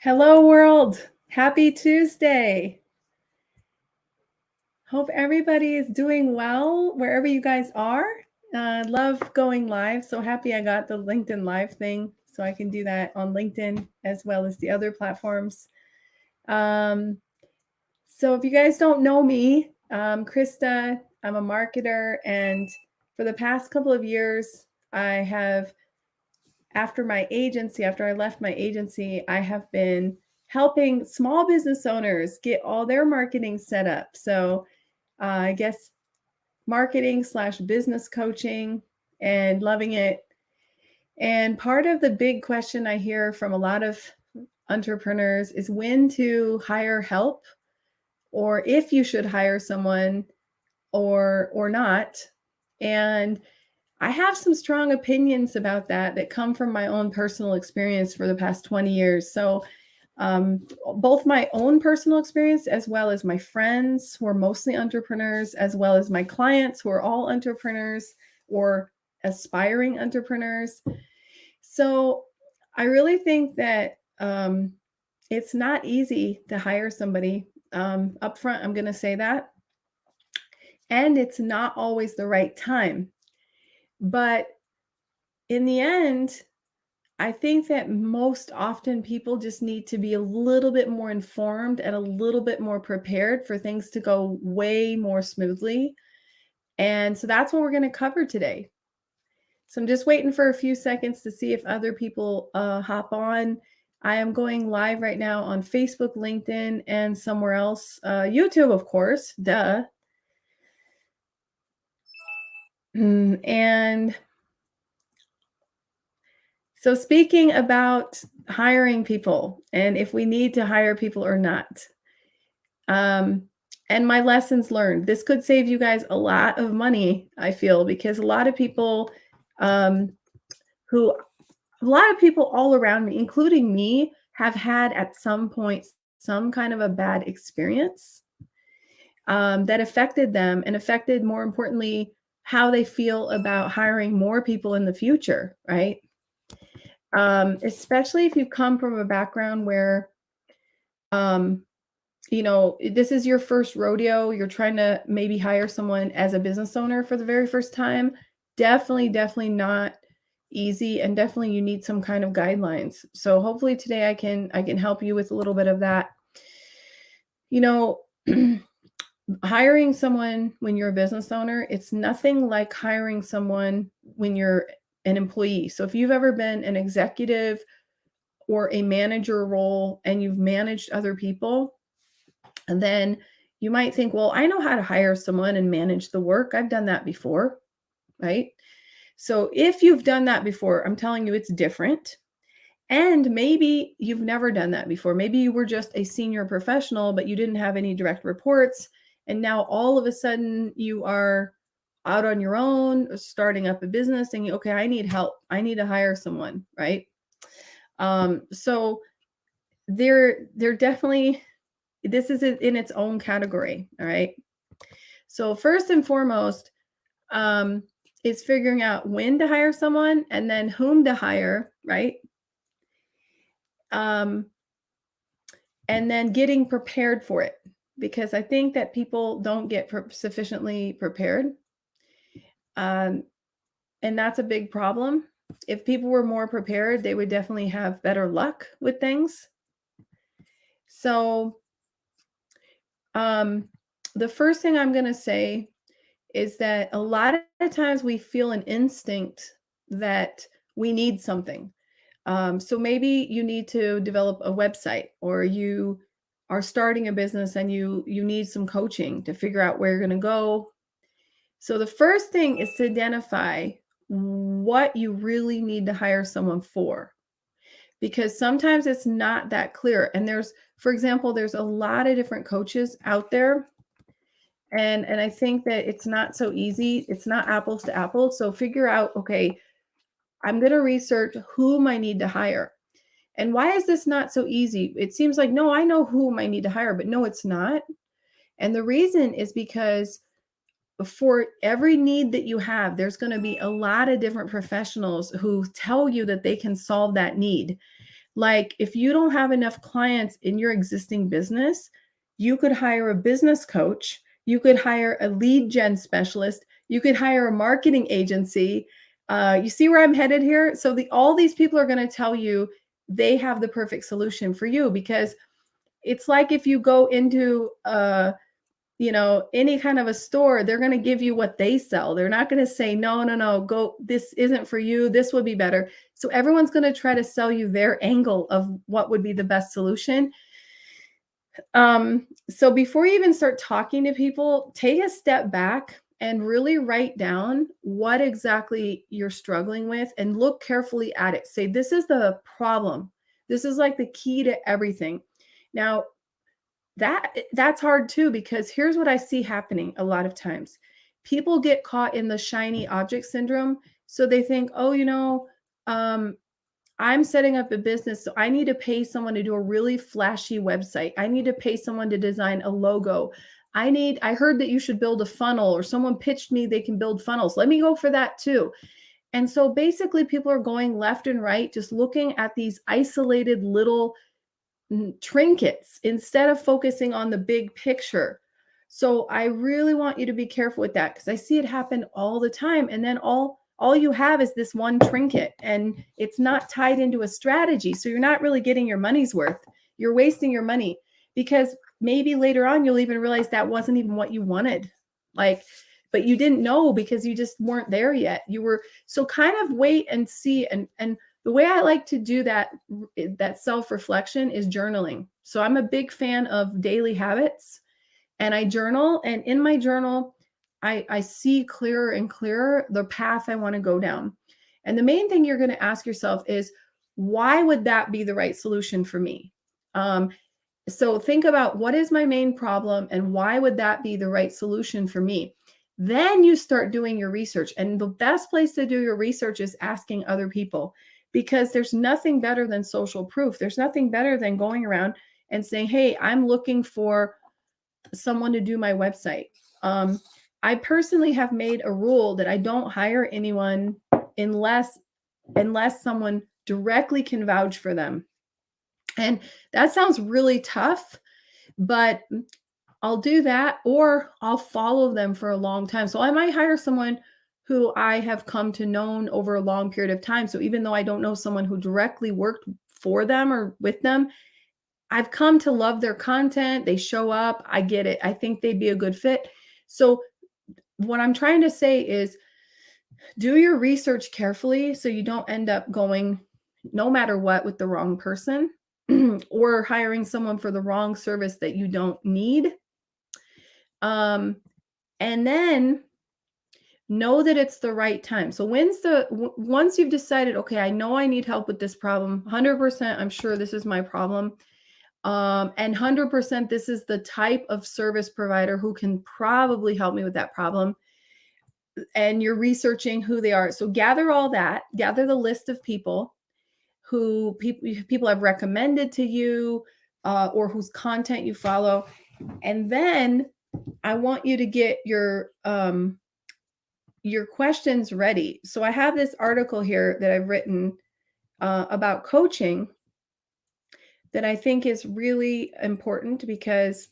Hello, world. Happy Tuesday. Hope everybody is doing well wherever you guys are. Love going live. So happy I got the LinkedIn Live thing so I can do that on LinkedIn as well as the other platforms. So if you guys don't know me, Krista, I'm a marketer. And for the past couple of years, after I left my agency, I have been helping small business owners get all their marketing set up. So I guess marketing/business coaching, and loving it. And part of the big question I hear from a lot of entrepreneurs is when to hire help, or if you should hire someone or not. And I have some strong opinions about that come from my own personal experience for the past 20 years. So both my own personal experience as well as my friends who are mostly entrepreneurs, as well as my clients who are all entrepreneurs or aspiring entrepreneurs. So I really think that it's not easy to hire somebody. Up front, I'm going to say that. And it's not always the right time. But in the end, I think that most often people just need to be a little bit more informed and a little bit more prepared for things to go way more smoothly. And so that's what we're going to cover today. So I'm just waiting for a few seconds to see if other people hop on. I am going live right now on Facebook, LinkedIn, and somewhere else. YouTube, of course, duh. And so speaking about hiring people and if we need to hire people or not, and my lessons learned, this could save you guys a lot of money, I feel, because a lot of people all around me, including me, have had at some point some kind of a bad experience that affected them and affected, more importantly, how they feel about hiring more people in the future, right? Especially if you come from a background where, this is your first rodeo, you're trying to maybe hire someone as a business owner for the very first time. Definitely not easy, and definitely you need some kind of guidelines. So hopefully today I can help you with a little bit of that. Hiring someone when you're a business owner, it's nothing like hiring someone when you're an employee. So if you've ever been an executive or a manager role and you've managed other people, and then you might think, well, I know how to hire someone and manage the work. I've done that before, right? So if you've done that before, I'm telling you it's different. And maybe you've never done that before. Maybe you were just a senior professional, but you didn't have any direct reports. And now all of a sudden you are out on your own, starting up a business, and okay, I need help. I need to hire someone, right? So they're definitely, this is in its own category. All right. So first and foremost, is figuring out when to hire someone and then whom to hire, right? And then getting prepared for it, because I think that people don't get sufficiently prepared. And that's a big problem. If people were more prepared, they would definitely have better luck with things. So the first thing I'm going to say is that a lot of times we feel an instinct that we need something. So maybe you need to develop a website, or you are starting a business and you need some coaching to figure out where you're going to go. So the first thing is to identify what you really need to hire someone for, because sometimes it's not that clear. And for example, there's a lot of different coaches out there. And I think that it's not so easy. It's not apples to apples. So figure out, okay, I'm going to research whom I need to hire. And why is this not so easy? It seems like, no, I know whom I need to hire, but no, it's not. And the reason is because for every need that you have, there's going to be a lot of different professionals who tell you that they can solve that need. Like if you don't have enough clients in your existing business, you could hire a business coach, you could hire a lead gen specialist, you could hire a marketing agency. You see where I'm headed here? So all these people are going to tell you they have the perfect solution for you, because it's like if you go into any kind of a store, they're going to give you what they sell. They're not going to say, no, no, no, go, this isn't for you, this would be better. So everyone's going to try to sell you their angle of what would be the best solution. So before you even start talking to people, take a step back and really write down what exactly you're struggling with and look carefully at it. Say, this is the problem. This is like the key to everything. Now, that's hard too, because here's what I see happening a lot of times. People get caught in the shiny object syndrome. So they think, oh, I'm setting up a business, so I need to pay someone to do a really flashy website. I need to pay someone to design a logo. I heard that you should build a funnel, or someone pitched me they can build funnels. Let me go for that too. And so basically people are going left and right, just looking at these isolated little trinkets instead of focusing on the big picture. So I really want you to be careful with that, because I see it happen all the time. And then all you have is this one trinket, and it's not tied into a strategy. So you're not really getting your money's worth. You're wasting your money, because maybe later on you'll even realize that wasn't even what you wanted. But you didn't know because you just weren't there yet. So kind of wait and see. And the way I like to do that self-reflection is journaling. So I'm a big fan of daily habits, and I journal. And in my journal, I see clearer and clearer the path I want to go down. And the main thing you're going to ask yourself is, why would that be the right solution for me? So think about, what is my main problem and why would that be the right solution for me? Then you start doing your research. And the best place to do your research is asking other people, because there's nothing better than social proof. There's nothing better than going around and saying, hey, I'm looking for someone to do my website. I personally have made a rule that I don't hire anyone unless someone directly can vouch for them. And that sounds really tough, but I'll do that, or I'll follow them for a long time. So I might hire someone who I have come to know over a long period of time. So even though I don't know someone who directly worked for them or with them, I've come to love their content. They show up. I get it. I think they'd be a good fit. So what I'm trying to say is, do your research carefully so you don't end up going, no matter what, with the wrong person or hiring someone for the wrong service that you don't need. And then know that it's the right time. So once you've decided, okay, I know I need help with this problem, 100%, I'm sure this is my problem. And 100%, this is the type of service provider who can probably help me with that problem. And you're researching who they are. So gather all that, gather the list of people who people have recommended to you, or whose content you follow. And then I want you to get your questions ready. So I have this article here that I've written about coaching that I think is really important, because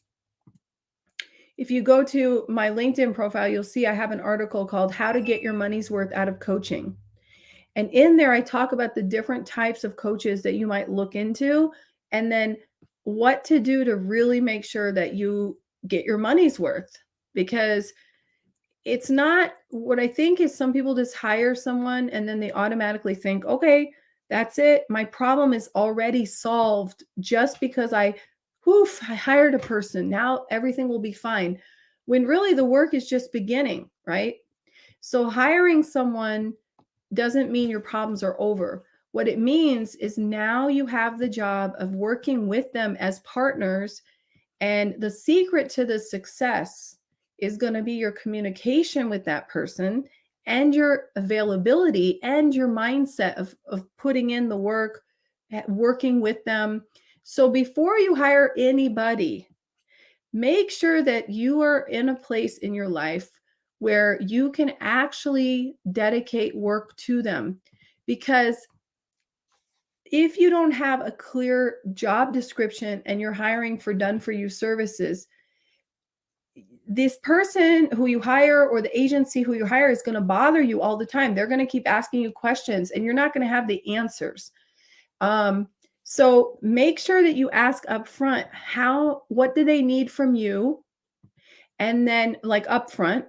if you go to my LinkedIn profile, you'll see I have an article called How to Get Your Money's Worth Out of Coaching. And in there, I talk about the different types of coaches that you might look into, and then what to do to really make sure that you get your money's worth. Because it's not, what I think is, some people just hire someone and then they automatically think, okay, that's it. My problem is already solved just because I hired a person. Now everything will be fine. When really the work is just beginning, right? So hiring someone doesn't mean your problems are over. What it means is now you have the job of working with them as partners. And the secret to the success is going to be your communication with that person, and your availability, and your mindset of putting in the work, working with them. So before you hire anybody, make sure that you are in a place in your life where you can actually dedicate work to them. Because if you don't have a clear job description and you're hiring for done for you services, this person who you hire or the agency who you hire is going to bother you all the time. They're going to keep asking you questions and you're not going to have the answers. Um, so make sure that you ask up front, what do they need from you? And then like upfront,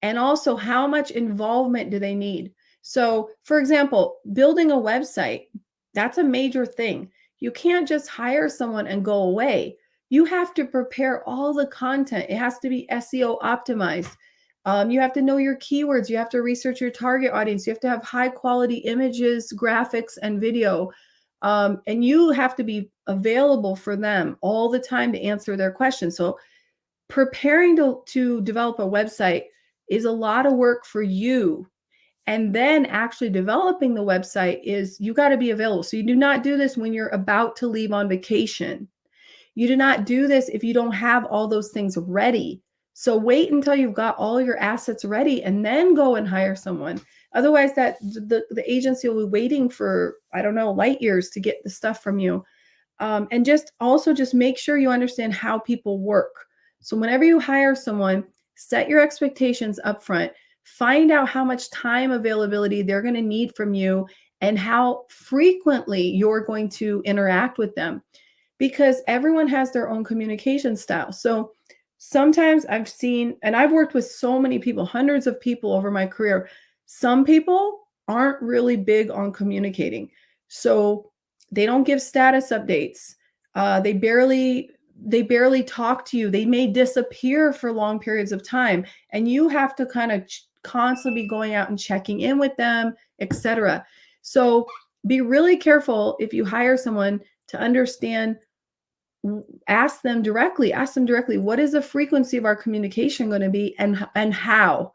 and also how much involvement do they need? So for example, building a website, that's a major thing. You can't just hire someone and go away. You have to prepare all the content. It has to be SEO optimized. You have to know your keywords. You have to research your target audience. You have to have high quality images, graphics, and video. And you have to be available for them all the time to answer their questions. So preparing to develop a website is a lot of work for you. And then actually developing the website is, you got to be available. So you do not do this when you're about to leave on vacation. You do not do this if you don't have all those things ready. So wait until you've got all your assets ready and then go and hire someone. Otherwise, the agency will be waiting for, I don't know, light years to get the stuff from you. And just make sure you understand how people work. So whenever you hire someone, set your expectations up front. Find out how much time availability they're going to need from you and how frequently you're going to interact with them, because everyone has their own communication style. So sometimes I've seen, and I've worked with so many people, hundreds of people over my career. Some people aren't really big on communicating. So they don't give status updates. They barely talk to you. They may disappear for long periods of time, and you have to kind of constantly be going out and checking in with them, etc. So be really careful if you hire someone to understand. Ask them directly, what is the frequency of our communication going to be, and how?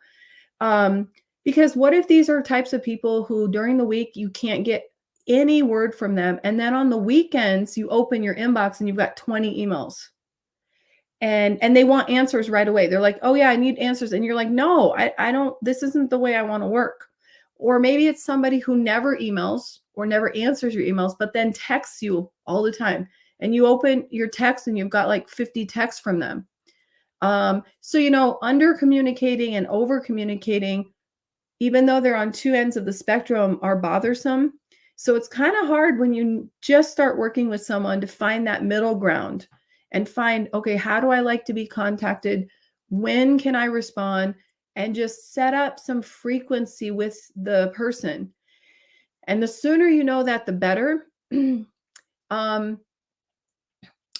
Because what if these are types of people who during the week you can't get any word from them, and then on the weekends you open your inbox and you've got 20 emails, and they want answers right away. They're like, oh yeah, I need answers. And you're like, no, I don't, this isn't the way I want to work. Or maybe it's somebody who never emails or never answers your emails, but then texts you all the time. And you open your text and you've got like 50 texts from them. So, under communicating and over communicating, even though they're on two ends of the spectrum, are bothersome. So it's kind of hard when you just start working with someone to find that middle ground and find, okay, how do I like to be contacted? When can I respond? And just set up some frequency with the person. And the sooner you know that, the better.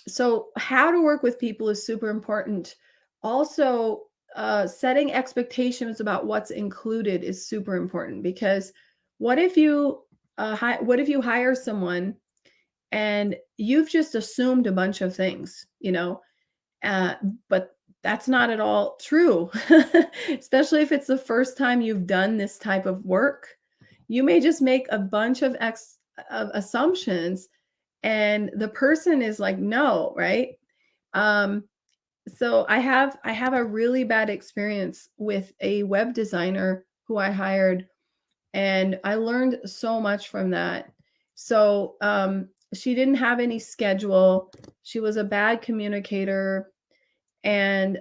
So how to work with people is super important. Also, setting expectations about what's included is super important, because what if you hire someone and you've just assumed a bunch of things, but that's not at all true. Especially if it's the first time you've done this type of work, you may just make a bunch of assumptions, and the person is like, no, right? So I have a really bad experience with a web designer who I hired, and I learned so much from that. So she didn't have any schedule. She was a bad communicator, and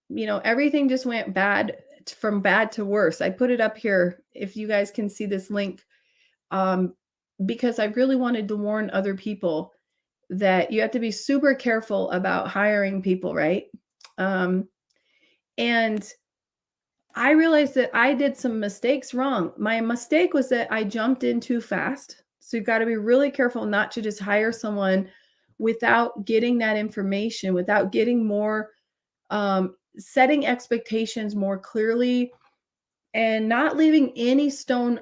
everything just went from bad to worse. I put it up here if you guys can see this link, because I really wanted to warn other people that you have to be super careful about hiring people, right? And I realized that I did some mistakes wrong. My mistake was that I jumped in too fast. So you've got to be really careful not to just hire someone without getting that information, without getting more, setting expectations more clearly, and not leaving any stone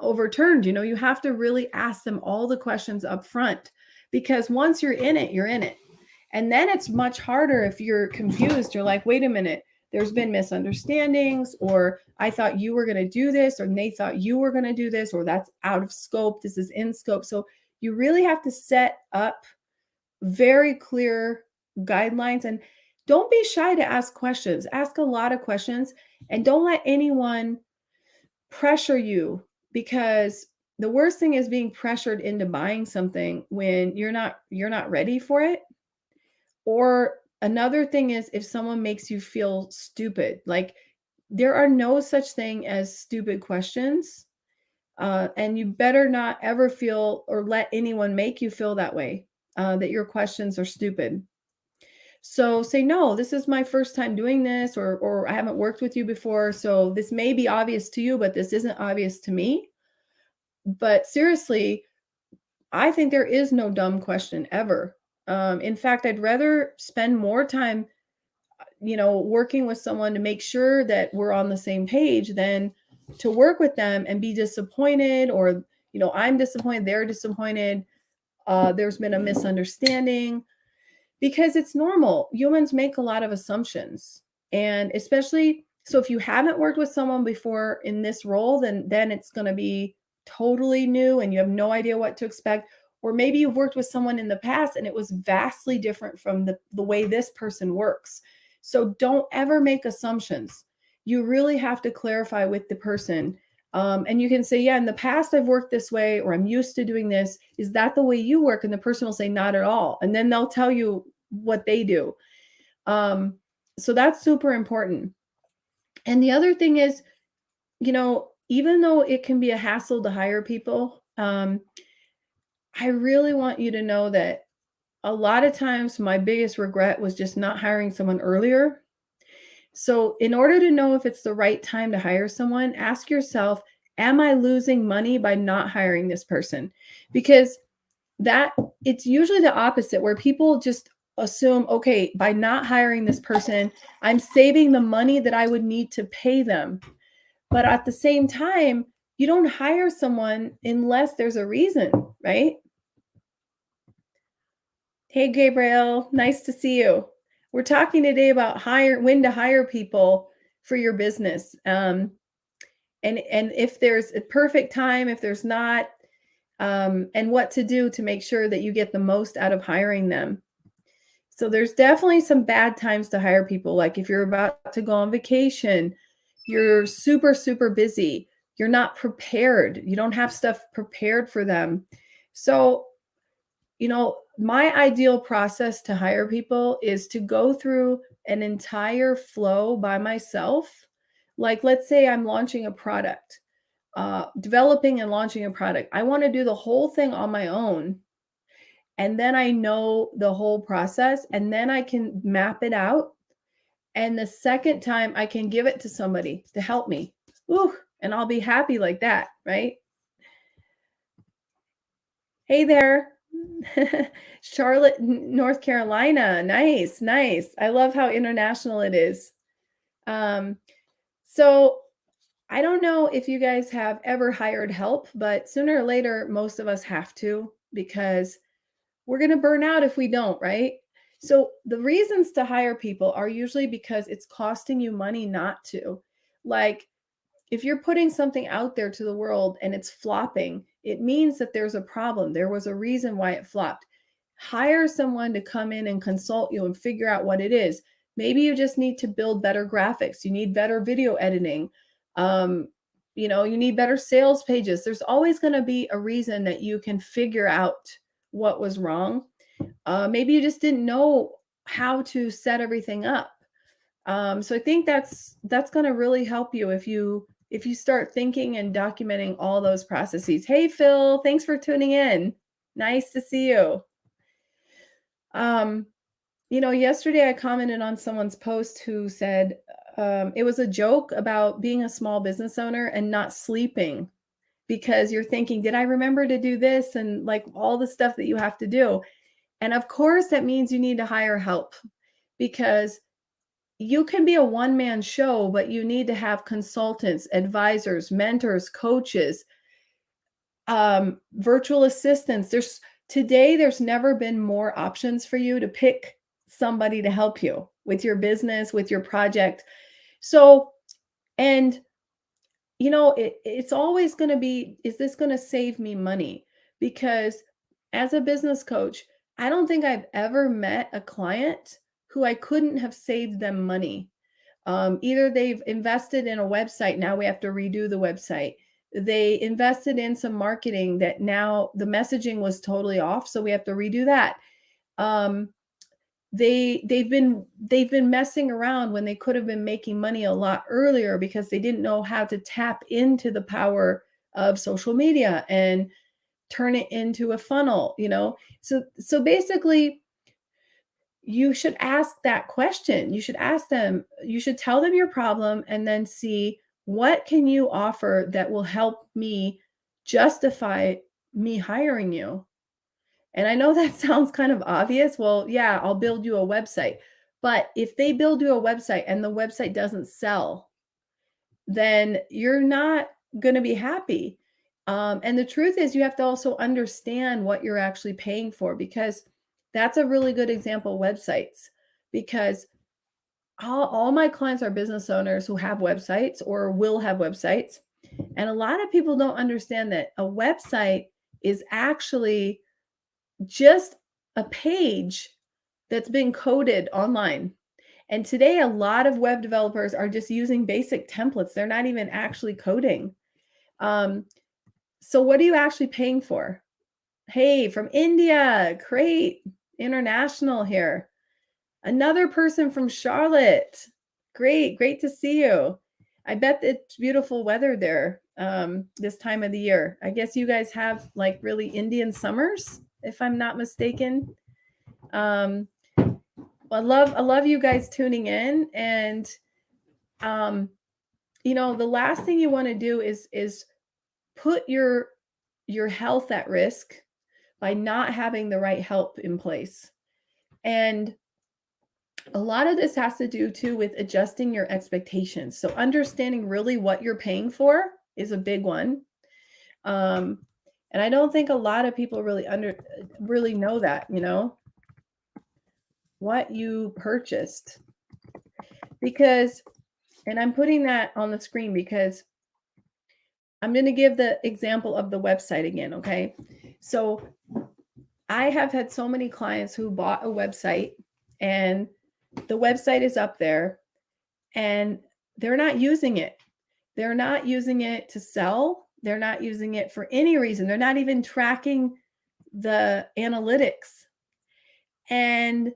overturned. You have to really ask them all the questions up front, because once you're in it, you're in it. And then it's much harder if you're confused. You're like, wait a minute, there's been misunderstandings, or I thought you were going to do this, or they thought you were going to do this, or that's out of scope, this is in scope. So you really have to set up very clear guidelines, and don't be shy to ask questions. Ask a lot of questions, and don't let anyone pressure you, because the worst thing is being pressured into buying something when you're not ready for it. Or another thing is if someone makes you feel stupid. Like there are no such thing as stupid questions. And you better not ever feel or let anyone make you feel that way, that your questions are stupid. So say, no, this is my first time doing this, or I haven't worked with you before. So this may be obvious to you, but this isn't obvious to me. But seriously, I think there is no dumb question ever. In fact, I'd rather spend more time, working with someone to make sure that we're on the same page than to work with them and be disappointed, or, I'm disappointed, they're disappointed. There's been a misunderstanding because it's normal. Humans make a lot of assumptions. And especially so if you haven't worked with someone before in this role, then it's going to be totally new and you have no idea what to expect. Or maybe you've worked with someone in the past and it was vastly different from the way this person works. So don't ever make assumptions. You really have to clarify with the person. And you can say, yeah, in the past I've worked this way, or I'm used to doing this. Is that the way you work? And the person will say, not at all. And then they'll tell you what they do. So that's super important. And the other thing is, even though it can be a hassle to hire people, I really want you to know that a lot of times my biggest regret was just not hiring someone earlier. So, in order to know if it's the right time to hire someone, ask yourself, am I losing money by not hiring this person? Because that it's usually the opposite, where people just assume, okay, by not hiring this person, I'm saving the money that I would need to pay them. But at the same time, you don't hire someone unless there's a reason, right? Hey, Gabriel, nice to see you. We're talking today about when to hire people for your business. And if there's a perfect time, if there's not, and what to do to make sure that you get the most out of hiring them. So there's definitely some bad times to hire people. Like if you're about to go on vacation, you're super, super busy, you're not prepared, you don't have stuff prepared for them. So, my ideal process to hire people is to go through an entire flow by myself. Like, let's say I'm launching a product, developing and launching a product. I want to do the whole thing on my own. And then I know the whole process, and then I can map it out. And the second time I can give it to somebody to help me. Ooh, and I'll be happy like that, right? Hey there. Charlotte, North Carolina. Nice, nice. I love how international it is. So I don't know if you guys have ever hired help, but sooner or later, most of us have to, because we're going to burn out if we don't, right? So the reasons to hire people are usually because it's costing you money not to. Like if you're putting something out there to the world and it's flopping, it means that there's a problem. There was a reason why it flopped. Hire someone to come in and consult you and figure out what it is. Maybe you just need to build better graphics. You need better video editing. You need better sales pages. There's always going to be a reason that you can figure out what was wrong. Maybe you just didn't know how to set everything up. So I think that's going to really help you if you start thinking and documenting all those processes. Hey, Phil, thanks for tuning in. Nice to see you. Yesterday I commented on someone's post who said it was a joke about being a small business owner and not sleeping, because you're thinking, did I remember to do this? And like all the stuff that you have to do. And of course, that means you need to hire help, because you can be a one-man show, but you need to have consultants, advisors, mentors, coaches, virtual assistants. There's never been more options for you to pick somebody to help you with your business, with your project. So, and it's always going to be, is this going to save me money? Because as a business coach, I don't think I've ever met a client who I couldn't have saved them money. Either they've invested in a website, now we have to redo the website. They invested in some marketing that now the messaging was totally off, so we have to redo that. Um, they've been messing around when they could have been making money a lot earlier because they didn't know how to tap into the power of social media and turn it into a funnel, you know? So basically, you should ask that question. You should ask them, you should tell them your problem and then see what can you offer that will help me justify me hiring you. And I know that sounds kind of obvious. Well, yeah, I'll build you a website. But if they build you a website and the website doesn't sell, then you're not going to be happy. And the truth is, you have to also understand what you're actually paying for, because that's a really good example, websites. Because all my clients are business owners who have websites or will have websites. And a lot of people don't understand that a website is actually just a page that's been coded online. And today, a lot of web developers are just using basic templates. They're not even actually coding. Um, so, what are you actually paying for? Hey, from India, great, international here. Another person from Charlotte, great to see you. I bet it's beautiful weather there this time of the year. I guess you guys have like really Indian summers, if I'm not mistaken. Um, I love you guys tuning in, and the last thing you want to do is put your health at risk by not having the right help in place. And a lot of this has to do too with adjusting your expectations. So understanding really what you're paying for is a big one. Um, and I don't think a lot of people really know that, what you purchased. Because, and I'm putting that on the screen because I'm going to give the example of the website again, okay? So I have had so many clients who bought a website, and the website is up there and they're not using it. They're not using it to sell. They're not using it for any reason. They're not even tracking the analytics. And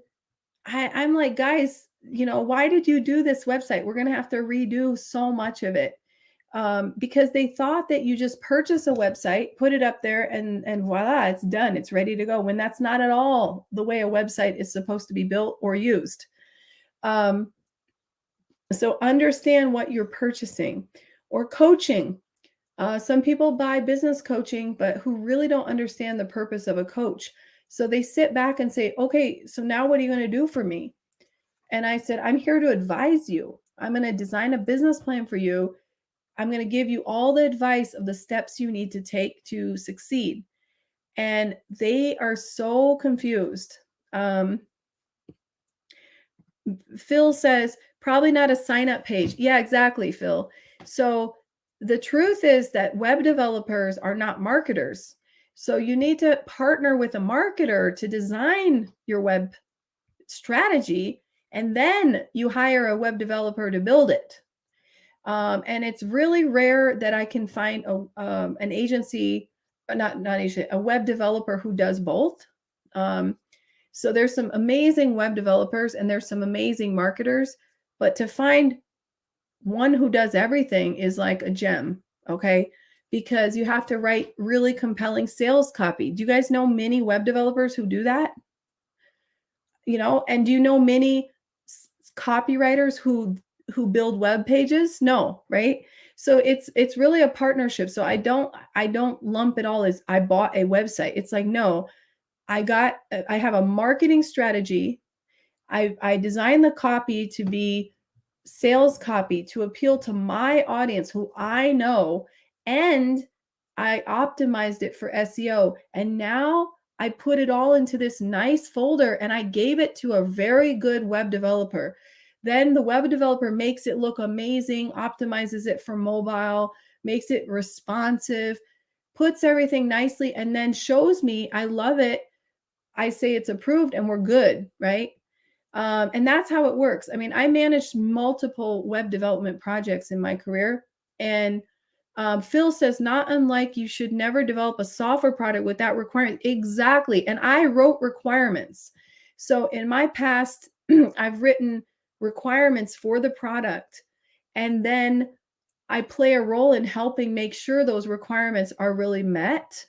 I'm like, guys, why did you do this website? We're going to have to redo so much of it. Because they thought that you just purchase a website, put it up there, and voila, it's done. It's ready to go. When that's not at all the way a website is supposed to be built or used. So understand what you're purchasing. Or coaching. Some people buy business coaching, but who really don't understand the purpose of a coach. So they sit back and say, okay, so now what are you going to do for me? And I said, I'm here to advise you. I'm going to design a business plan for you. I'm going to give you all the advice of the steps you need to take to succeed. And they are so confused. Phil says, probably not a sign-up page. Yeah, exactly, Phil. So the truth is that web developers are not marketers. So you need to partner with a marketer to design your web strategy, and then you hire a web developer to build it. And it's really rare that I can find an agency, not agency, a web developer who does both. So there's some amazing web developers and there's some amazing marketers, but to find one who does everything is like a gem, okay? Because you have to write really compelling sales copy. Do you guys know many web developers who do that? And do you know many copywriters who build web pages? No, right? So it's really a partnership. So I don't lump it all as I bought a website. It's like, no, I have a marketing strategy. I designed the copy to be sales copy to appeal to my audience who I know, and I optimized it for SEO. And now I put it all into this nice folder and I gave it to a very good web developer. Then the web developer makes it look amazing, optimizes it for mobile, makes it responsive, puts everything nicely, and then shows me I love it. I say it's approved and we're good, right? And that's how it works. I mean, I managed multiple web development projects in my career, and Phil says, not unlike you should never develop a software product without requirements. Exactly. And I wrote requirements. So in my past, I've written requirements for the product. And then I play a role in helping make sure those requirements are really met.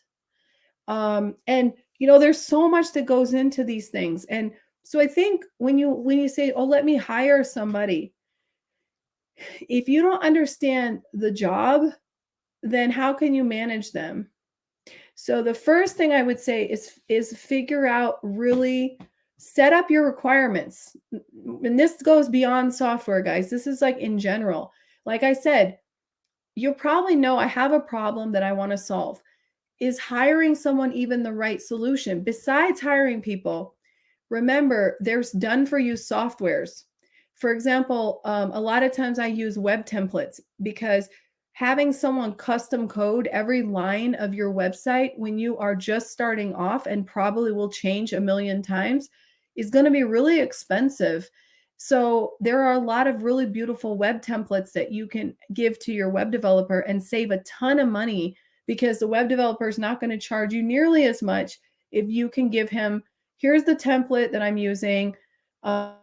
And there's so much that goes into these things. And so I think when you say, oh, let me hire somebody, if you don't understand the job, then how can you manage them? So the first thing I would say is figure out, really set up your requirements. And this goes beyond software, guys. This is like in general. Like I said, you'll probably know I have a problem that I want to solve. Is hiring someone even the right solution? Besides hiring people, remember, there's done for you softwares. For example, a lot of times I use web templates, because having someone custom code every line of your website when you are just starting off and probably will change a million times is going to be really expensive. So there are a lot of really beautiful web templates that you can give to your web developer and save a ton of money, because the web developer is not going to charge you nearly as much if you can give him, here's the template that I'm using. What's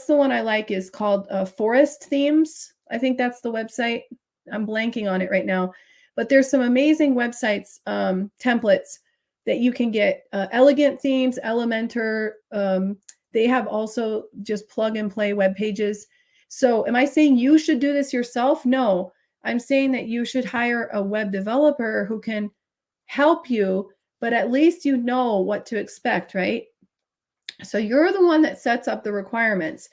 the one I like is called Forest Themes. I think that's the website. I'm blanking on it right now. But there's some amazing websites, templates that you can get. Elegant Themes, Elementor. They have also just plug and play web pages. So am I saying you should do this yourself? No, I'm saying that you should hire a web developer who can help you, but at least you know what to expect, right? So you're the one that sets up the requirements.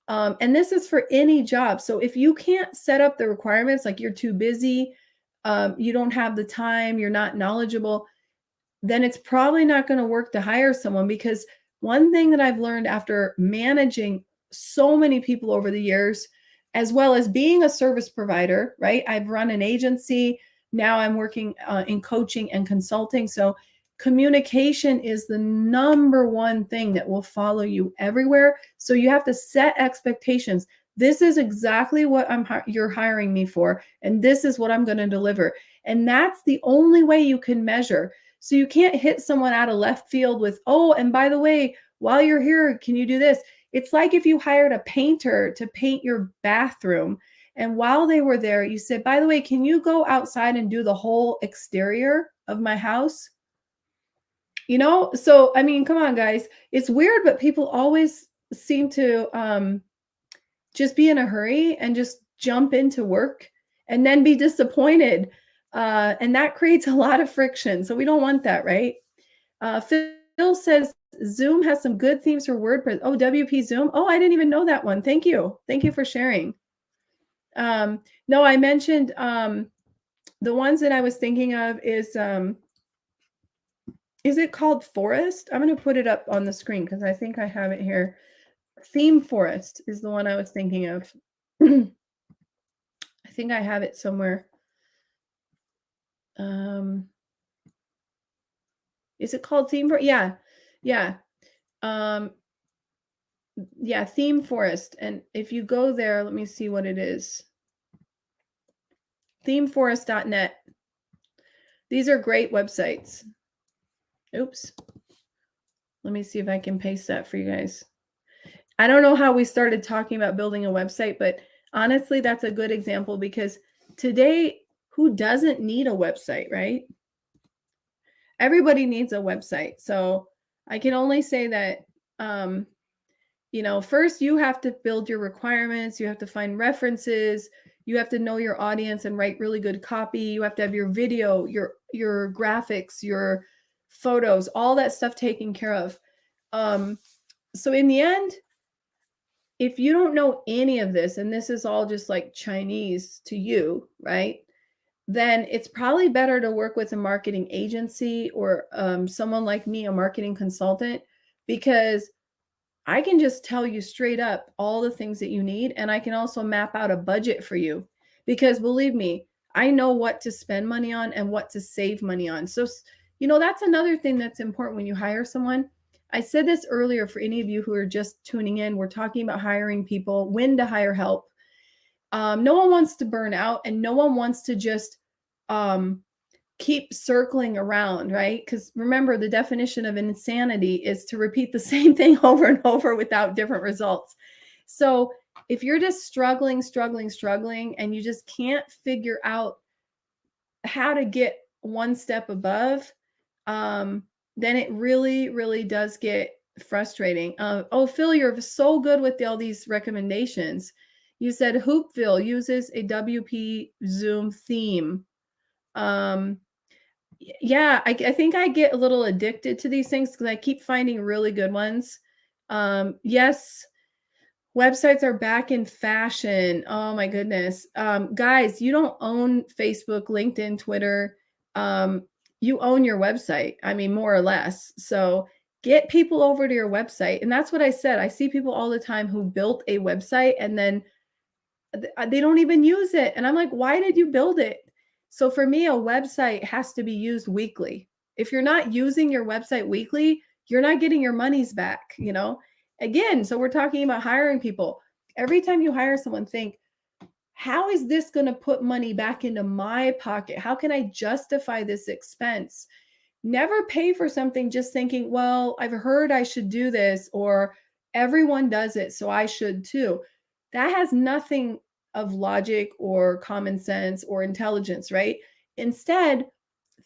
And this is for any job. So if you can't set up the requirements, like you're too busy, you don't have the time, you're not knowledgeable, then it's probably not going to work to hire someone. Because one thing that I've learned after managing so many people over the years, as well as being a service provider, right? I've run an agency. Now I'm working in coaching and consulting. So communication is the number one thing that will follow you everywhere. So you have to set expectations. This is exactly what you're hiring me for, and this is what I'm going to deliver. And that's the only way you can measure. So you can't hit someone out of left field with, oh, and by the way, while you're here, can you do this? It's like if you hired a painter to paint your bathroom, and while they were there, you said, by the way, can you go outside and do the whole exterior of my house? So I mean, come on, guys. It's weird, but people always seem to just be in a hurry and just jump into work and then be disappointed. And that creates a lot of friction. So we don't want that, right? Phil says Zoom has some good themes for WordPress. Oh, WP Zoom. Oh, I didn't even know that one. Thank you. Thank you for sharing. No, I mentioned the ones that I was thinking of is it called Forest? I'm going to put it up on the screen because I think I have it here. Theme Forest is the one I was thinking of. I think I have it somewhere. Is it called Theme Forest? Yeah. Yeah. Yeah, Theme Forest. And if you go there, let me see what it is. Themeforest.net. These are great websites. Oops. Let me see if I can paste that for you guys. I don't know how we started talking about building a website, but honestly, that's a good example, because today, who doesn't need a website, right? Everybody needs a website. So I can only say that, first you have to build your requirements. You have to find references. You have to know your audience and write really good copy. You have to have your video, your graphics, your photos, all that stuff taken care of. So in the end, if you don't know any of this, and this is all just like Chinese to you, right? Then it's probably better to work with a marketing agency or someone like me, a marketing consultant, because I can just tell you straight up all the things that you need. And I can also map out a budget for you, because believe me, I know what to spend money on and what to save money on. So, that's another thing that's important when you hire someone. I said this earlier for any of you who are just tuning in. We're talking about hiring people, when to hire help. No one wants to burn out, and no one wants to just um, keep circling around, right? Because remember, the definition of insanity is to repeat the same thing over and over without different results. So if you're just struggling, and you just can't figure out how to get one step above, um, then it really, really does get frustrating. Oh, Phil, you're so good with all these recommendations. You said Hoopville uses a WP Zoom theme. Um, yeah, I think I get a little addicted to these things because I keep finding really good ones. Yes, websites are back in fashion. Oh my goodness. Guys, you don't own Facebook, LinkedIn, Twitter. You own your website. I mean, more or less. So get people over to your website. And that's what I said. I see people all the time who built a website and then they don't even use it. And I'm like, why did you build it? So for me, a website has to be used weekly. If you're not using your website weekly, you're not getting your monies back, you know? Again, so we're talking about hiring people. Every time you hire someone, think, how is this going to put money back into my pocket? How can I justify this expense? Never pay for something just thinking, well, I've heard I should do this, or everyone does it, so I should too. That has nothing of logic or common sense or intelligence, right? Instead,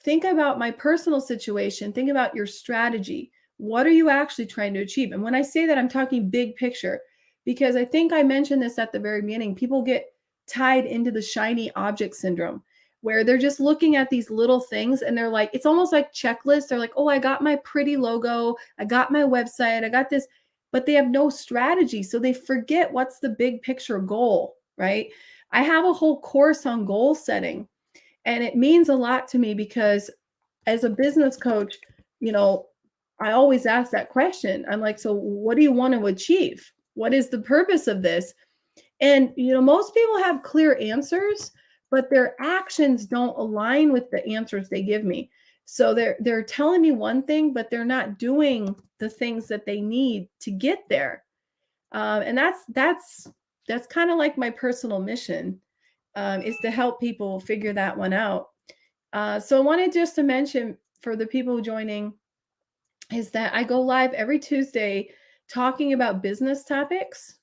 think about my personal situation. Think about your strategy. What are you actually trying to achieve? And when I say that, I'm talking big picture, because I think I mentioned this at the very beginning. People get tied into the shiny object syndrome where they're just looking at these little things and they're like, it's almost like checklists. They're like, oh, I got my pretty logo, I got my website, I got this, but they have no strategy. So they forget what's the big picture goal, right? I have a whole course on goal setting, and it means a lot to me because as a business coach, you know, I always ask that question. I'm like, so what do you want to achieve? What is the purpose of this? And, you know, most people have clear answers, but their actions don't align with the answers they give me. So they're telling me one thing, but they're not doing the things that they need to get there. And that's kind of like my personal mission, is to help people figure that one out. So I wanted just to mention for the people joining is that I go live every Tuesday talking about business topics.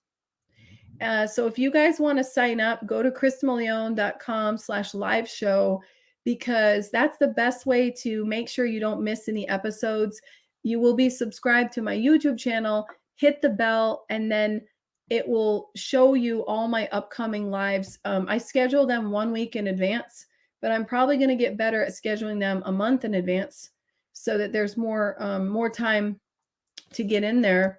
So if you guys want to sign up, go to kristamaleone.com/live show, because that's the best way to make sure you don't miss any episodes. You will be subscribed to my YouTube channel, hit the bell, and then it will show you all my upcoming lives. I schedule them 1 week in advance, but I'm probably going to get better at scheduling them a month in advance so that there's more time to get in there.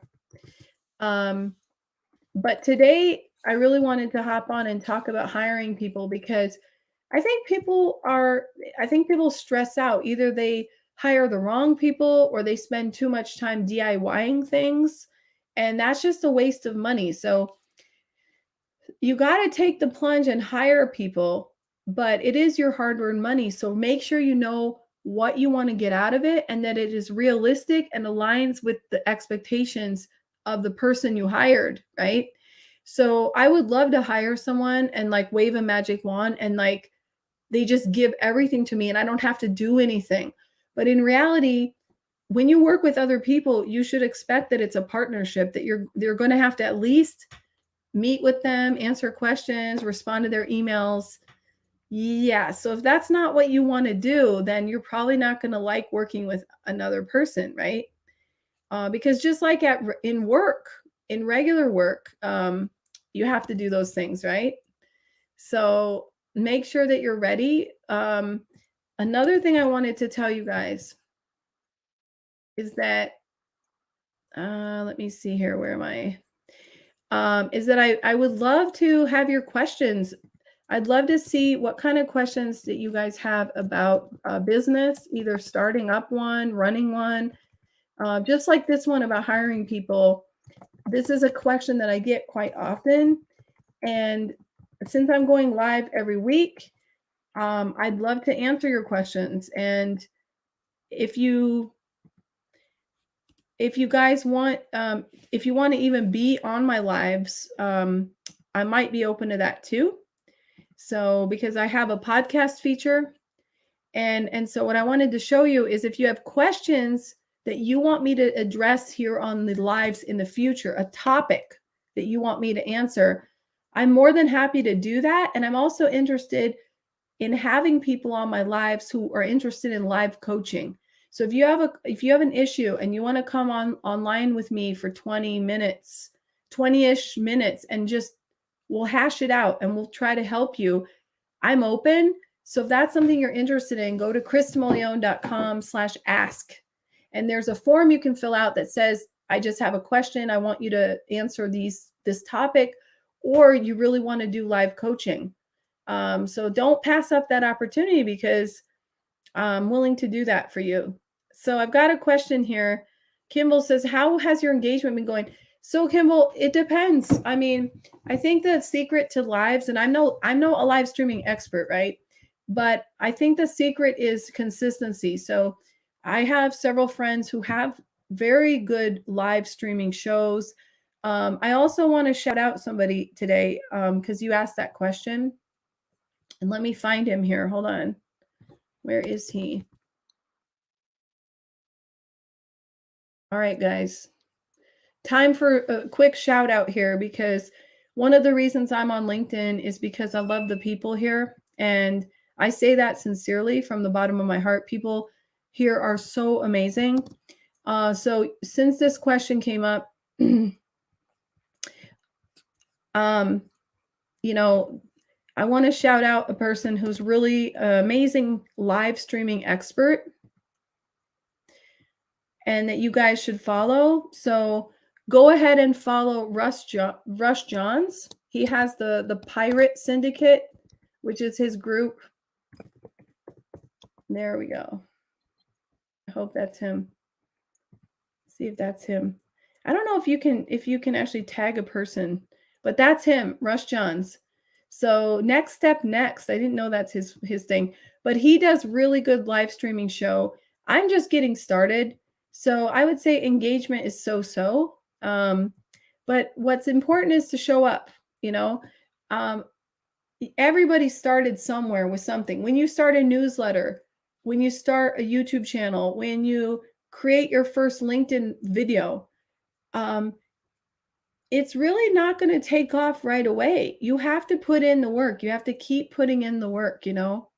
But today, I really wanted to hop on and talk about hiring people because I think people stress out. Either they hire the wrong people or they spend too much time DIYing things, and that's just a waste of money. So you got to take the plunge and hire people, but it is your hard-earned money. So make sure you know what you want to get out of it and that it is realistic and aligns with the expectations of the person you hired, right? So I would love to hire someone and like wave a magic wand and like they just give everything to me and I don't have to do anything. But in reality, when you work with other people, you should expect that it's a partnership, that you're going to have to at least meet with them, answer questions, respond to their emails. Yeah. So if that's not what you want to do, then you're probably not going to like working with another person, right? Because just like in work, in regular work, you have to do those things, right? So make sure that you're ready. Another thing I wanted to tell you guys is that, let me see here. Where am I? Is that I would love to have your questions. I'd love to see what kind of questions that you guys have about business, either starting up one, running one, just like this one about hiring people. This is a question that I get quite often. And since I'm going live every week, I'd love to answer your questions. And if you guys want, if you want to even be on my lives, I might be open to that too. So because I have a podcast feature, and so what I wanted to show you is if you have questions that you want me to address here on the lives in the future, a topic that you want me to answer, I'm more than happy to do that. And I'm also interested in having people on my lives who are interested in live coaching. So if you have an issue and you want to come online with me for 20 minutes, 20-ish minutes, and just we'll hash it out and we'll try to help you, I'm open. So if that's something you're interested in, go to kristamaleone.com/ask. And there's a form you can fill out that says, I just have a question. I want you to answer this topic, or you really want to do live coaching. So don't pass up that opportunity because I'm willing to do that for you. So I've got a question here. Kimball says, how has your engagement been going? So Kimball, it depends. I mean, I think the secret to lives, and I'm no a live streaming expert, right? But I think the secret is consistency. So I have several friends who have very good live streaming shows. I also want to shout out somebody today because you asked that question. And let me find him here. Hold on. Where is he? All right, guys. Time for a quick shout out here because one of the reasons I'm on LinkedIn is because I love the people here. And I say that sincerely from the bottom of my heart. People here are so amazing. So since this question came up, you know, I want to shout out a person who's really amazing live streaming expert and that you guys should follow. So go ahead and follow Rush Johns. He has the Pirate Syndicate, which is his group. There we go. I hope that's him. See if that's him. I don't know if you can actually tag a person, but that's him, Rush Johns. So Next Step Next. I didn't know that's his thing, but he does really good live streaming show. I'm just getting started. So I would say engagement is so. But what's important is to show up, you know. Everybody started somewhere with something. When you start a newsletter, when you start a YouTube channel, when you create your first LinkedIn video, it's really not going to take off right away. You have to put in the work. You have to keep putting in the work, you know.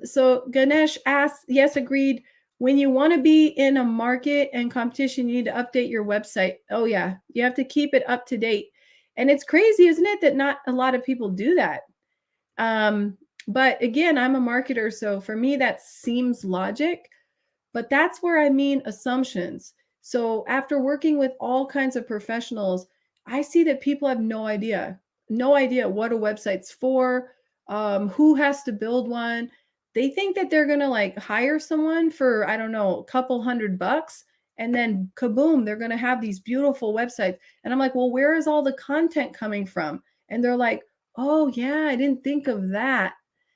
So Ganesh asks, yes, agreed. When you want to be in a market and competition, you need to update your website. Oh yeah, you have to keep it up to date. And it's crazy, isn't it, that not a lot of people do that. But again, I'm a marketer, so for me that seems logic, but that's where I mean assumptions. So after working with all kinds of professionals, I see that people have no idea what a website's for, who has to build one. They think that they're going to like hire someone for, I don't know, a couple $100, and then kaboom, they're going to have these beautiful websites. And I'm like, well, where is all the content coming from? And they're like, oh yeah, I didn't think of that.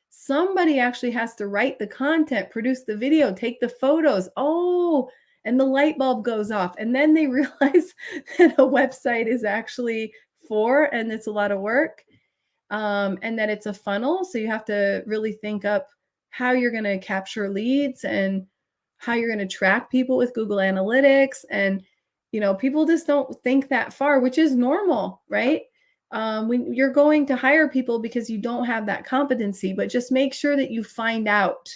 Somebody actually has to write the content, produce the video, take the photos. Oh, and the light bulb goes off. And then they realize that a website is actually for, and it's a lot of work, and that it's a funnel. So you have to really think up how you're going to capture leads and how you're going to track people with Google Analytics. And, you know, people just don't think that far, which is normal, right? When you're going to hire people because you don't have that competency, but just make sure that you find out.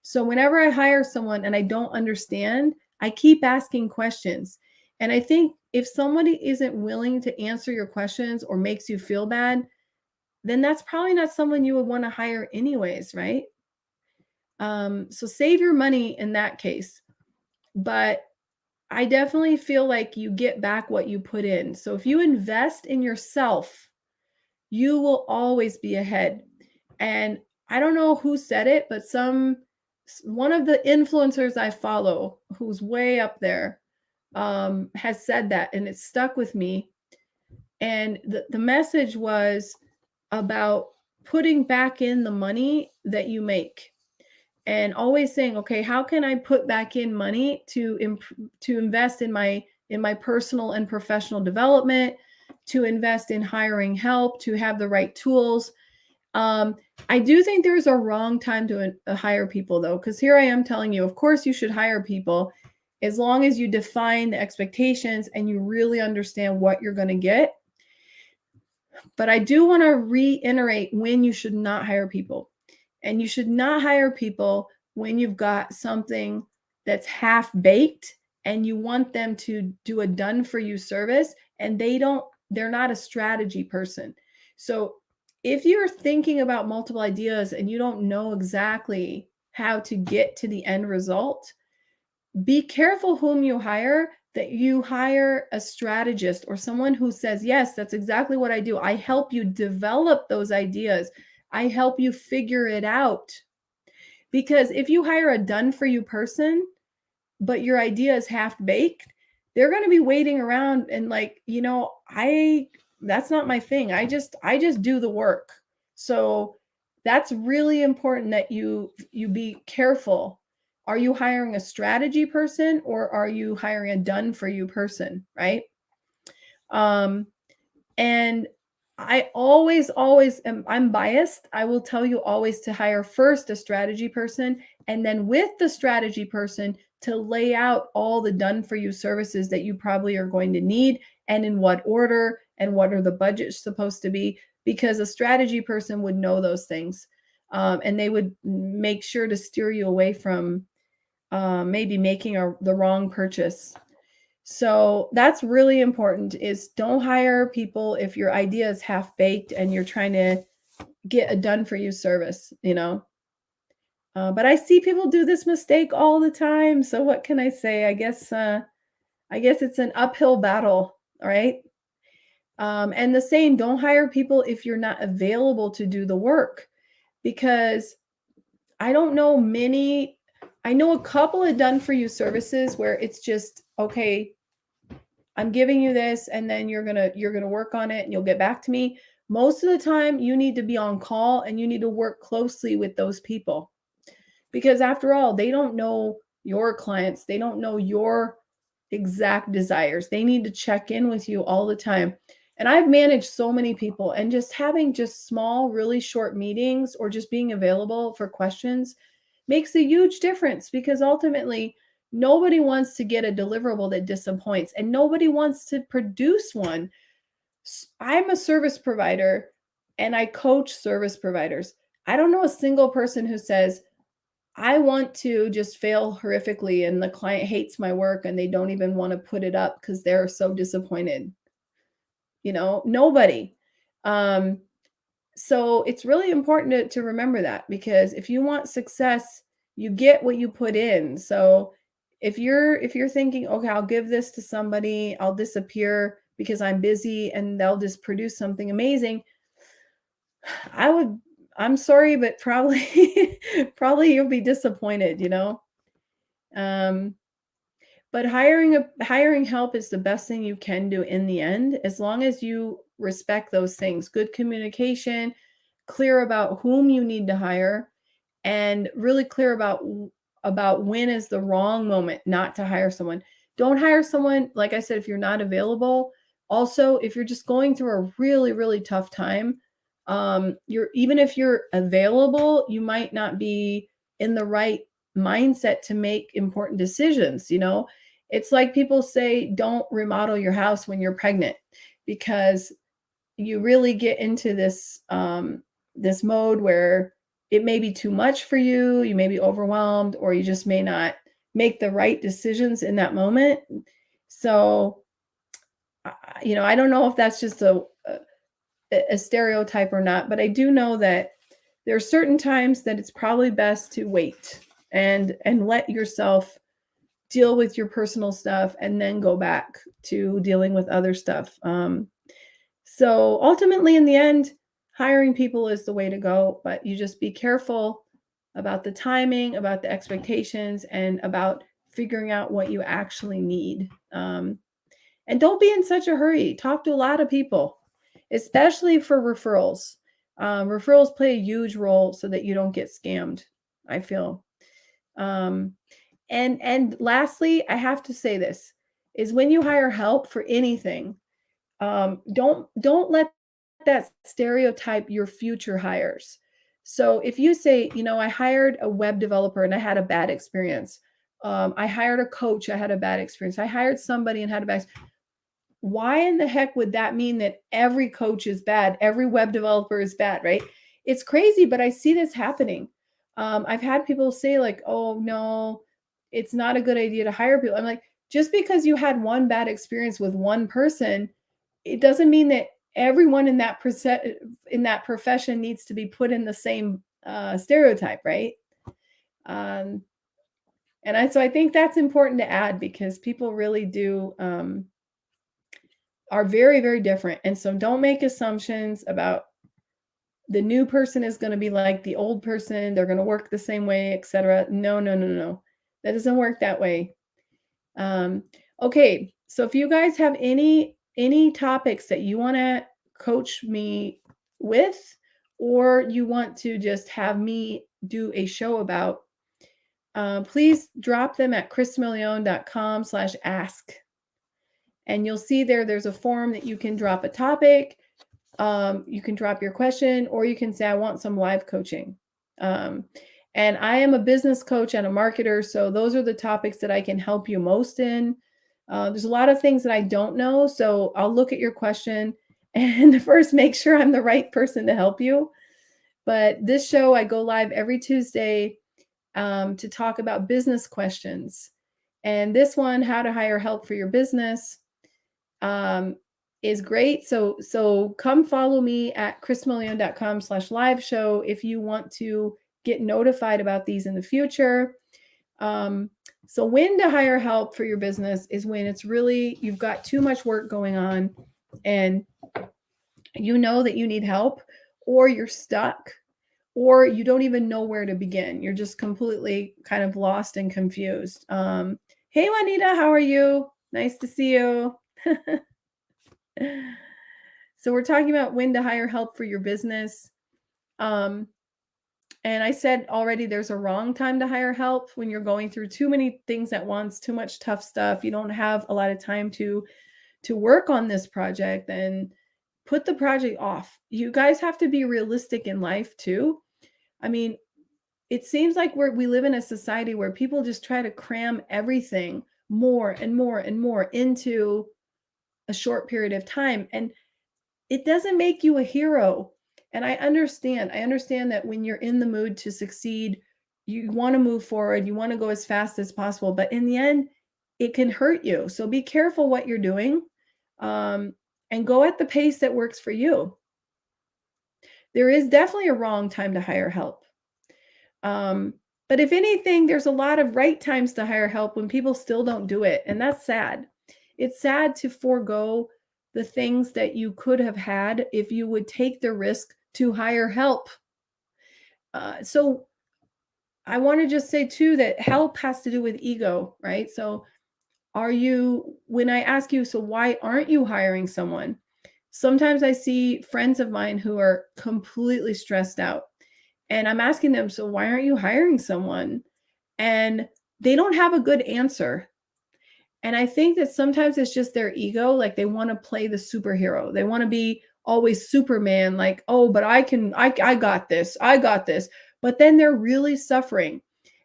So whenever I hire someone and I don't understand, I keep asking questions. And I think if somebody isn't willing to answer your questions or makes you feel bad, then that's probably not someone you would want to hire anyways, right? So save your money in that case. But I definitely feel like you get back what you put in. So if you invest in yourself, you will always be ahead. And I don't know who said it, but one of the influencers I follow who's way up there has said that, and it stuck with me. And the message was about putting back in the money that you make and always saying, okay, how can I put back in money to invest in my personal and professional development, to invest in hiring help, to have the right tools. I do think there's a wrong time to hire people, though, because here I am telling you, of course, you should hire people as long as you define the expectations and you really understand what you're going to get. But I do want to reiterate when you should not hire people. And you should not hire people when you've got something that's half baked and you want them to do a done for you service and they're not a strategy person. So if you're thinking about multiple ideas and you don't know exactly how to get to the end result, be careful whom you hire, that you hire a strategist or someone who says, yes, that's exactly what I do. I help you develop those ideas. I help you figure it out. Because if you hire a done for you person, but your idea is half baked, they're going to be waiting around and like, that's not my thing. I just do the work. So that's really important that you be careful. Are you hiring a strategy person or are you hiring a done for you person, right? And I always I'm biased. I will tell you always to hire first a strategy person and then with the strategy person to lay out all the done for you services that you probably are going to need and in what order and what are the budgets supposed to be, because a strategy person would know those things. And they would make sure to steer you away from maybe making the wrong purchase. So that's really important, is don't hire people if your idea is half baked and you're trying to get a done for you service, but I see people do this mistake all the time. So what can I say? I guess it's an uphill battle. All right. And the saying, don't hire people if you're not available to do the work, because I don't know many, I know a couple of done for you services where it's just, okay, I'm giving you this and then you're going to work on it and you'll get back to me. Most of the time you need to be on call and you need to work closely with those people, because after all, they don't know your clients. They don't know your exact desires. They need to check in with you all the time. And I've managed so many people, and just having just small, really short meetings or just being available for questions makes a huge difference, because ultimately nobody wants to get a deliverable that disappoints and nobody wants to produce one. I'm a service provider and I coach service providers. I don't know a single person who says, I want to just fail horrifically and the client hates my work and they don't even want to put it up because they're so disappointed. Nobody. So it's really important to remember that, because if you want success, you get what you put in. So if you're thinking, okay, I'll give this to somebody, I'll disappear because I'm busy and they'll just produce something amazing, I'm sorry, but probably probably you'll be disappointed, but hiring help is the best thing you can do in the end, as long as you respect those things. Good communication, clear about whom you need to hire, and really clear about when is the wrong moment not to hire someone. Don't hire someone, like I said, if you're not available. Also, if you're just going through a really, really tough time, even if you're available, you might not be in the right mindset to make important decisions. It's like people say, don't remodel your house when you're pregnant, because you really get into this mode where it may be too much for you. You may be overwhelmed, or you just may not make the right decisions in that moment. So, I don't know if that's just a stereotype or not, but I do know that there are certain times that it's probably best to wait and let yourself deal with your personal stuff and then go back to dealing with other stuff. So ultimately, in the end, hiring people is the way to go, but you just be careful about the timing, about the expectations, and about figuring out what you actually need. And don't be in such a hurry. Talk to a lot of people, especially for referrals. Referrals play a huge role so that you don't get scammed, I feel. And lastly, I have to say this, is when you hire help for anything, Don't let that stereotype your future hires. So if you say, I hired a web developer and I had a bad experience. I hired a coach, I had a bad experience. I hired somebody and had a bad. Why in the heck would that mean that every coach is bad? Every web developer is bad, right? It's crazy, but I see this happening. I've had people say, like, oh, no, it's not a good idea to hire people. I'm like, just because you had one bad experience with one person, it doesn't mean that everyone in that profession needs to be put in the same stereotype, right? Um, so I think that's important to add because people really do are very, very different. And so don't make assumptions about the new person is going to be like the old person. They're going to work the same way, etc. No, no, no, no. That doesn't work that way. Okay. So if you guys have any topics that you want to coach me with, or you want to just have me do a show about, please drop them at chrismillion.com/ask. And you'll see there's a form that you can drop a topic. You can drop your question, or you can say, I want some live coaching. And I am a business coach and a marketer. So those are the topics that I can help you most in. There's a lot of things that I don't know. So I'll look at your question and first make sure I'm the right person to help you. But this show, I go live every Tuesday to talk about business questions. And this one, how to hire help for your business, is great. So come follow me at chrismillion.com/live show if you want to get notified about these in the future. So when to hire help for your business is when it's really, you've got too much work going on and you know that you need help, or you're stuck, or you don't even know where to begin. You're just completely kind of lost and confused. Hey, Juanita, how are you? Nice to see you. So we're talking about when to hire help for your business. And I said already, there's a wrong time to hire help when you're going through too many things at once, too much tough stuff. You don't have a lot of time to work on this project, and put the project off. You guys have to be realistic in life too. I mean, it seems like we live in a society where people just try to cram everything more and more and more into a short period of time. And it doesn't make you a hero. And I understand that when you're in the mood to succeed, you want to move forward, you want to go as fast as possible, but in the end, it can hurt you. So be careful what you're doing, and go at the pace that works for you. There is definitely a wrong time to hire help. But if anything, there's a lot of right times to hire help when people still don't do it. And that's sad. It's sad to forego the things that you could have had if you would take the risk to hire help. So I want to just say too, that help has to do with ego, right? So when I ask you, so why aren't you hiring someone? Sometimes I see friends of mine who are completely stressed out, and I'm asking them, so why aren't you hiring someone? And they don't have a good answer. And I think that sometimes it's just their ego. Like they want to play the superhero. They want to be always Superman, like, oh, but I got this. I got this. But then they're really suffering.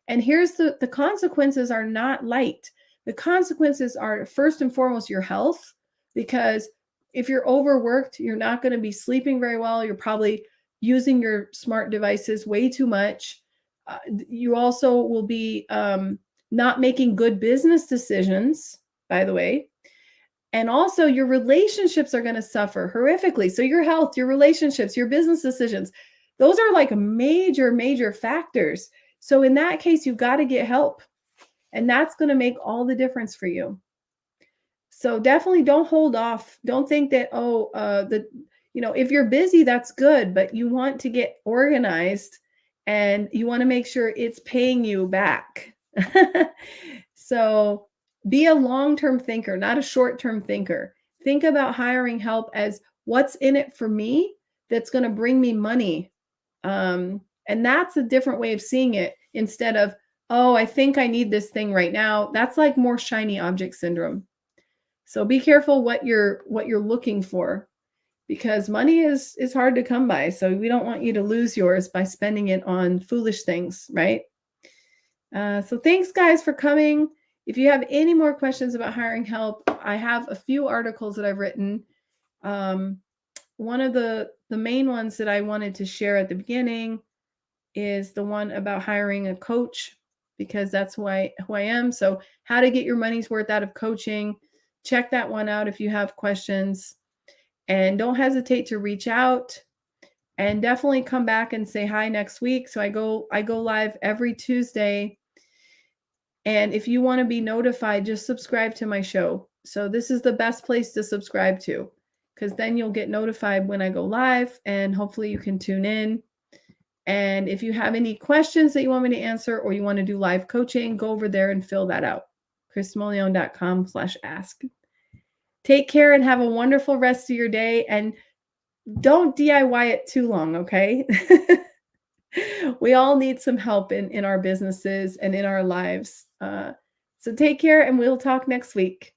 And here's the consequences are not light. The consequences are first and foremost your health, because if you're overworked, you're not going to be sleeping very well. You're probably using your smart devices way too much. You also will be not making good business decisions, by the way. And also your relationships are going to suffer horrifically. So your health, your relationships, your business decisions, those are like major, major factors. So in that case, you've got to get help. And that's going to make all the difference for you. So definitely don't hold off. Don't think that, if you're busy, that's good, but you want to get organized and you want to make sure it's paying you back. So be a long-term thinker, not a short-term thinker. Think about hiring help as what's in it for me that's going to bring me money. And that's a different way of seeing it, instead of, oh, I think I need this thing right now. That's like more shiny object syndrome. So be careful what you're looking for, because money is hard to come by. So we don't want you to lose yours by spending it on foolish things, right? So thanks, guys, for coming. If you have any more questions about hiring help, I have a few articles that I've written. One of the main ones that I wanted to share at the beginning is the one about hiring a coach, because that's who I am. So how to get your money's worth out of coaching. Check that one out if you have questions. And don't hesitate to reach out, and definitely come back and say hi next week. So I go live every Tuesday. And if you want to be notified, just subscribe to my show. So this is the best place to subscribe to, because then you'll get notified when I go live, and hopefully you can tune in. And if you have any questions that you want me to answer, or you want to do live coaching, go over there and fill that out. chrismolione.com/ask. Take care and have a wonderful rest of your day. And don't DIY it too long, okay? We all need some help in our businesses and in our lives. So take care, and we'll talk next week.